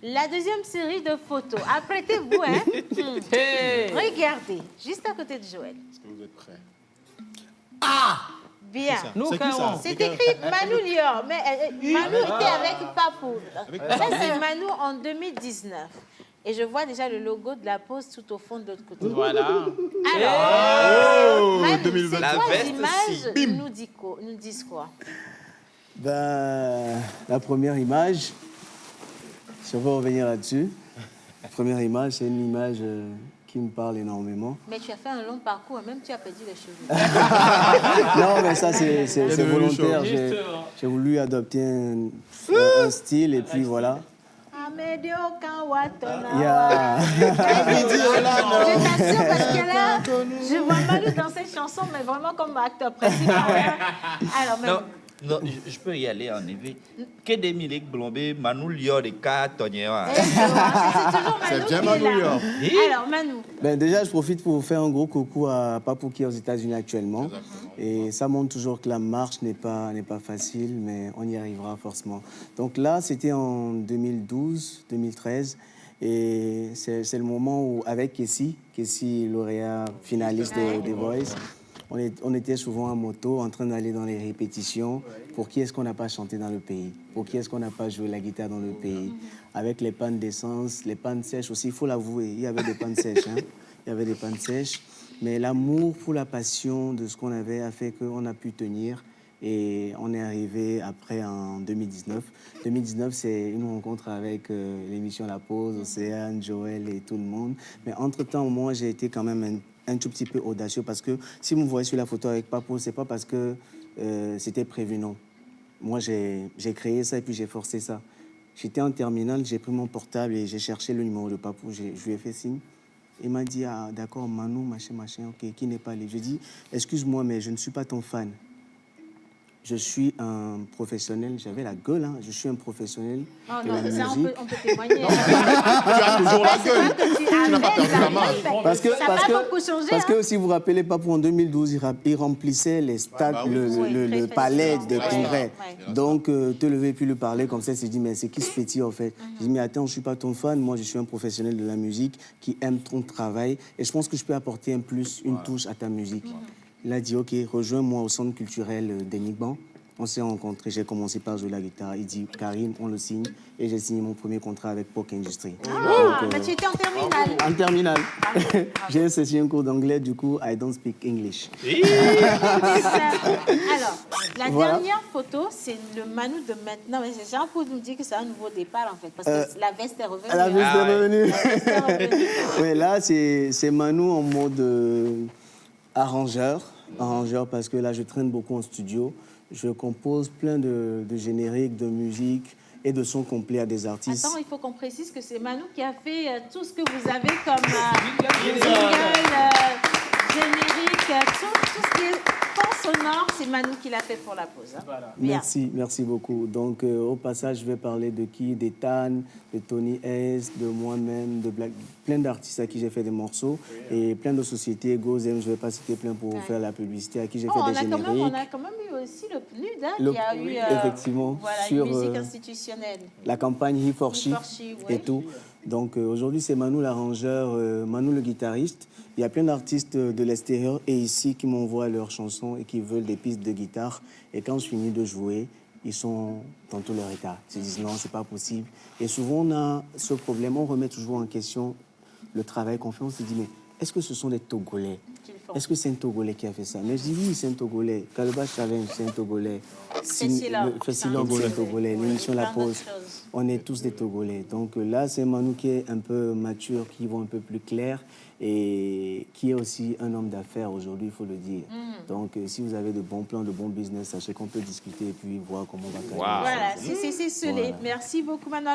La deuxième série de photos. Apprêtez-vous, hein. Regardez, juste à côté de Joël. Est-ce que vous êtes prêts? Ah! Bien. C'est écrit Manu Lior, mais Manu était avec Papou. Ça, c'est Manu en 2019. Et je vois déjà le logo de la pause tout au fond de l'autre côté. Voilà. Alors, Manu, ces trois images nous disent quoi? Ben, la première image, si on veut revenir là-dessus, la première image, c'est une image qui me parle énormément. Mais tu as fait un long parcours, même tu as perdu les cheveux. Non, mais ça, c'est volontaire. J'ai voulu adopter un style et puis voilà. Amédio Kawatona. Yeah. Je t'assure parce que là, je vois Manu dans cette chanson, mais vraiment comme acteur principal. Alors, Manu. Non, je peux y aller en effet. Que des Milik Blombé, Manu Lior et Ka Tonya. C'est bien Manu Lior. Alors, Manu. Ben, déjà, je profite pour vous faire un gros coucou à Papou qui est aux États-Unis actuellement. Et ça montre toujours que la marche n'est pas facile, mais on y arrivera forcément. Donc là, c'était en 2012, 2013. Et c'est le moment où, avec Kessie, lauréat finaliste des Voice, on était souvent en moto, en train d'aller dans les répétitions. Pour qui est-ce qu'on n'a pas chanté dans le pays? Pour qui est-ce qu'on n'a pas joué la guitare dans le pays? Avec les pannes d'essence, les pannes sèches aussi, il faut l'avouer, il y avait des pannes sèches. Hein? Il y avait des pannes sèches. Mais l'amour pour la passion de ce qu'on avait a fait qu'on a pu tenir. Et on est arrivé après en 2019. 2019, c'est une rencontre avec l'émission La Pause, Océane, Joël et tout le monde. Mais entre-temps, moi, j'ai été quand même un tout petit peu audacieux parce que si vous me voyez sur la photo avec Papou, c'est pas parce que c'était prévu, non. Moi, j'ai créé ça et puis j'ai forcé ça. J'étais en terminale, j'ai pris mon portable et j'ai cherché le numéro de Papou. Je lui ai fait signe. Il m'a dit, ah, d'accord, Manu, machin, ok, qui n'est pas allé. Je dis, excuse-moi, mais je ne suis pas ton fan. Je suis un professionnel, j'avais la gueule, hein. Je suis un professionnel de la musique. Ça, on peut témoigner. Tu as toujours la gueule. Tu n'as pas perdu la marge. Parce que si vous vous rappelez, Papou, en 2012, il remplissait les stades, le palais de congrès. Donc, te lever puis lui parler comme ça, il s'est dit, mais c'est qui ce petit, en fait? Je dis, mais attends, je ne suis pas ton fan, moi, je suis un professionnel de la musique qui aime ton travail et je pense que je peux apporter un plus, une touche à ta musique. Il a dit, OK, rejoins-moi au centre culturel d'Enigban. On s'est rencontrés, j'ai commencé par jouer la guitare. Il dit, Karim, on le signe. Et j'ai signé mon premier contrat avec POC Industries. Mais tu étais en terminale. En terminale. J'ai essayé un cours d'anglais, du coup, I don't speak English. Alors, la dernière photo, c'est le Manu de maintenant. Mais c'est genre pour nous dire que c'est un nouveau départ, en fait. Parce que la veste est revenue. La veste est revenue. Oui, là, c'est Manu en mode arrangeur parce que là, je traîne beaucoup en studio. Je compose plein de génériques, de musique et de sons complets à des artistes. Attends, il faut qu'on précise que c'est Manu qui a fait tout ce que vous avez comme jingle, générique, tout ce qui est fond sonore, c'est Manu qui l'a fait pour la pause. Hein. Voilà. Merci beaucoup. Donc, au passage, je vais parler de qui? D'Ethan, de Tony S, de moi-même, de plein d'artistes à qui j'ai fait des morceaux et plein de sociétés. Gozem, je ne vais pas citer plein pour faire la publicité, à qui j'ai fait des génériques. On a quand même eu aussi le PNUD, hein, qui a eu effectivement, voilà, sur une musique institutionnelle. La campagne He for She et tout. Donc aujourd'hui, c'est Manu l'arrangeur, Manu le guitariste. Il y a plein d'artistes de l'extérieur et ici qui m'envoient leurs chansons et qui veulent des pistes de guitare. Et quand je finis de jouer, ils sont dans tout leur état. Ils se disent non, c'est pas possible. Et souvent, on a ce problème, on remet toujours en question le travail qu'on fait. On se dit, mais est-ce que ce sont des Togolais? Est-ce que c'est un Togolais qui a fait ça? Mais je dis oui, c'est un Togolais. Calebasse Challenge, c'est un Togolais. Le Festival, c'est un Togolais. L'émission La Pause, on est tous des Togolais. Donc là, c'est Manu qui est un peu mature, qui voit un peu plus clair et qui est aussi un homme d'affaires aujourd'hui, il faut le dire. Donc si vous avez de bons plans, de bons business, sachez qu'on peut discuter et puis voir comment on va gagner. Voilà, c'est scellé. Merci beaucoup, Manu.